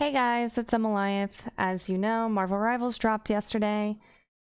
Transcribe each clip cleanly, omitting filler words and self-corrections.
Hey guys, it's Emiliath. As you know, Marvel Rivals dropped yesterday,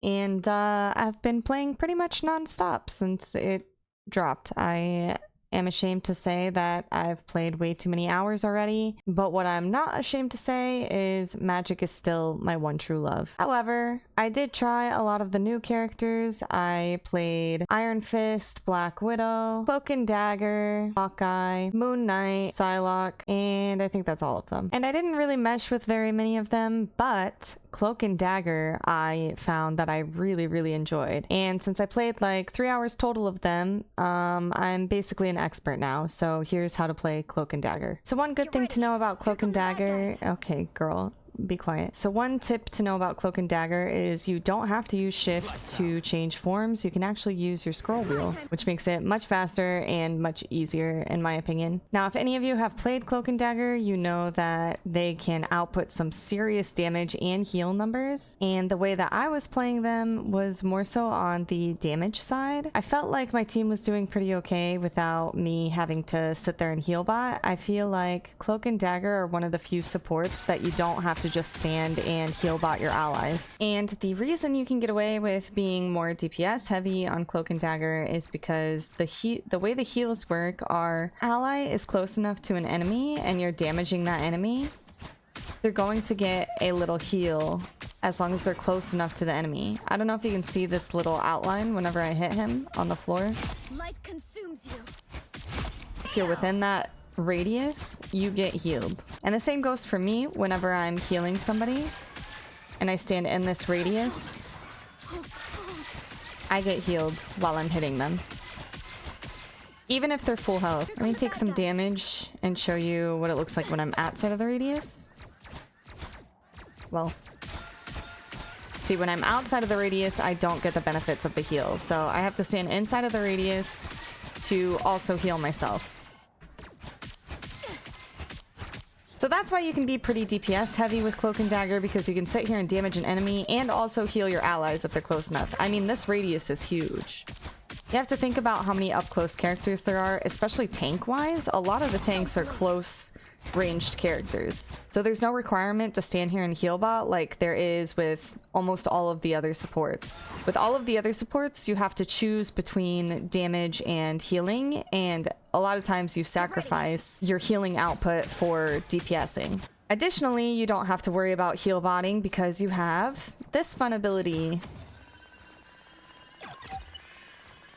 and I've been playing pretty much non-stop since it dropped. I am ashamed to say that I've played way too many hours already, but what I'm not ashamed to say is magic is still my one true love. However, I did try a lot of the new characters. I played Iron Fist, Black Widow, Cloak Dagger, Hawkeye, Moon Knight, Psylocke, and I think that's all of them. And I didn't really mesh with very many of them, but Cloak Dagger I found that I really enjoyed. And since I played like 3 hours total of them, I'm basically an expert now. So here's how to play Cloak Dagger. So one good thing to know about Cloak Dagger... Okay, girl. Be quiet. So one tip to know about Cloak Dagger is you don't have to use shift to change forms. You can actually use your scroll wheel, which makes it much faster and much easier in my opinion. Now, if any of you have played Cloak Dagger, you know that they can output some serious damage and heal numbers. And the way that I was playing them was more so on the damage side. I felt like my team was doing pretty okay without me having to sit there and heal bot. I feel like Cloak Dagger are one of the few supports that you don't have to just stand and heal bot your allies. And the reason you can get away with being more DPS heavy on Cloak Dagger is because the way the heals work are ally is close enough to an enemy and you're damaging that enemy, they're going to get a little heal as long as they're close enough to the enemy. I don't know if you can see this little outline whenever I hit him on the floor. Light consumes you. If you're within that radius, you get healed. And the same goes for me whenever I'm healing somebody and I stand in this radius, I get healed while I'm hitting them, even if they're full health. Let me take some damage and show you what it looks like when I'm outside of the radius. Well, see, when I'm outside of the radius, I don't get the benefits of the heal, so I have to stand inside of the radius to also heal myself. So that's why you can be pretty DPS heavy with Cloak Dagger, because you can sit here and damage an enemy and also heal your allies if they're close enough. I mean, this radius is huge. You have to think about how many up-close characters there are, especially tank-wise. A lot of the tanks are close-ranged characters. So there's no requirement to stand here and heal bot like there is with almost all of the other supports. With all of the other supports, you have to choose between damage and healing, and a lot of times you sacrifice your healing output for DPSing. Additionally, you don't have to worry about heal botting because you have this fun ability.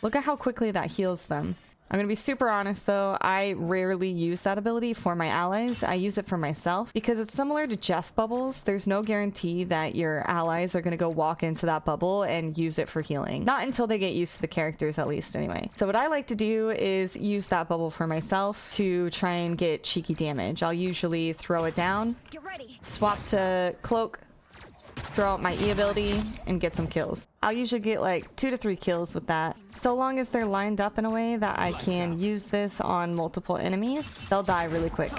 Look at how quickly that heals them. I'm gonna be super honest though, I rarely use that ability for my allies. I use it for myself because it's similar to Jeff bubbles. There's no guarantee that your allies are gonna go walk into that bubble and use it for healing. Not until they get used to the characters, at least anyway. So what I like to do is use that bubble for myself to try and get cheeky damage. I'll usually throw it down, swap to Cloak, throw out my E ability, and get some kills. I'll usually get like 2 to 3 kills with that. So long as they're lined up in a way that I can use this on multiple enemies, they'll die really quick.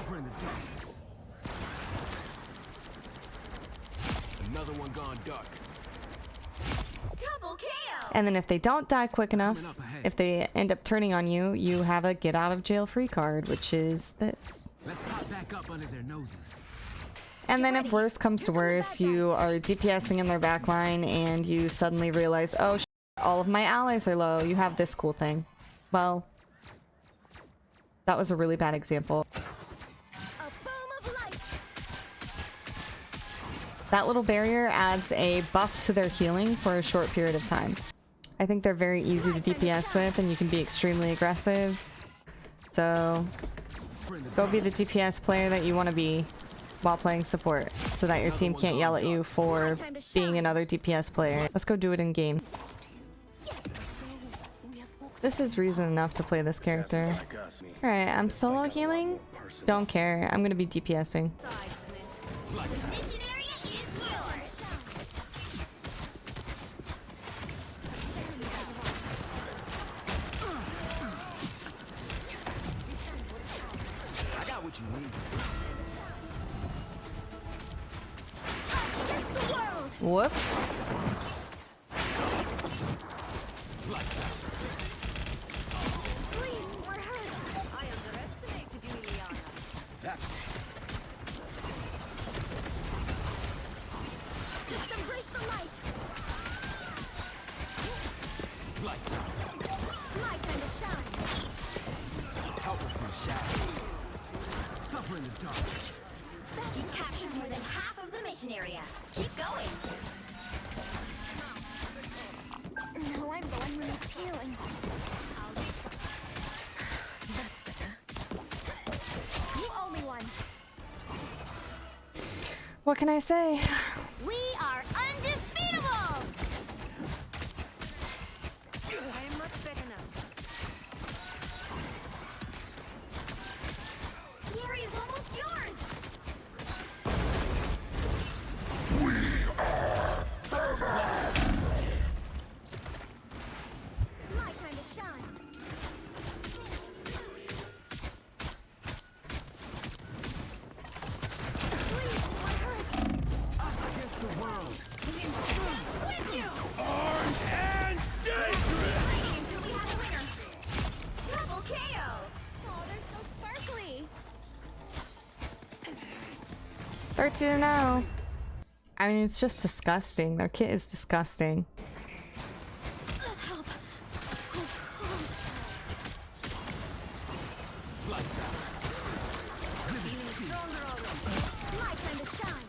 And then if they don't die quick enough, if they end up turning on you, you have a get out of jail free card, which is this. Let's pop back up under their noses. And then if worse comes to worse, you are DPSing in their backline and you suddenly realize, oh shit, all of my allies are low. You have this cool thing. Well, that was a really bad example. That little barrier adds a buff to their healing for a short period of time. I think they're very easy to DPS with and you can be extremely aggressive. So go be the DPS player that you want to be while playing support, so that your team can't yell at you for being another DPS player. Let's go do it in game. This is reason enough to play this character. Alright, I'm solo healing? Don't care, I'm gonna be DPSing. I got what you need. Whoops. Please, we're hurt. I underestimated you, Emiliath. mission area. Keep going. No, I'm the one who needs healing. That's better. You owe me one. What can I say? We are undefeatable! I am much better now. The area is almost yours! My time to shine. Please, I hurt. Us against the world. With you! Armed and dangerous. Fighting until we have a winner. Double KO! Oh, they're so sparkly. 13-0. I mean, it's just disgusting. Their kit is disgusting. Help. So cold. Lights out. Feeling stronger already. My time to shine.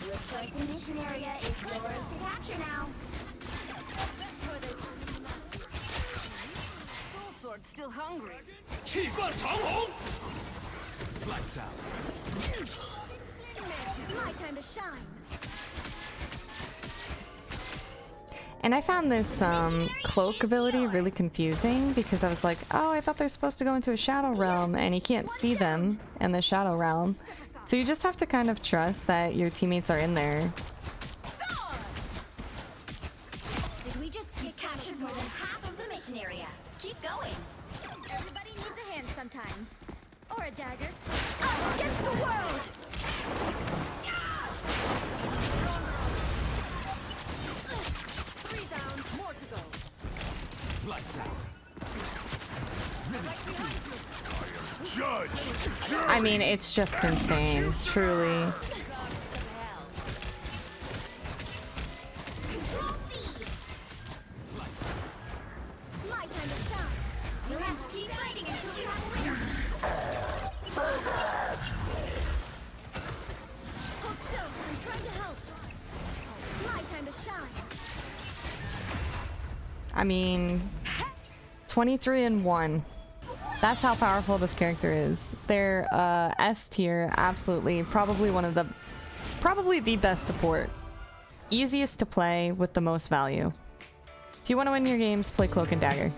Looks like the mission area is yours to capture now. Soul Sword's still hungry. 气贯长虹. Lights out. My time to shine. And I found this cloak ability really confusing because I was like, oh, I thought they're supposed to go into a shadow realm and you can't see them in the shadow realm. So you just have to kind of trust that your teammates are in there. Did we just get captured more than half of the mission area? Keep going. Everybody needs a hand sometimes. Or a dagger. Us against the world! Three down, more to go. Lights out. Judge. I mean, it's just insane, truly. Control C! My time to shine. You'll have to keep fighting until you have a winner. Hold still. I'm trying to help. My time to shine. I mean, 23-1. That's how powerful this character is. They're S tier, absolutely. Probably the best support. Easiest to play with the most value. If you want to win your games, play Cloak and Dagger.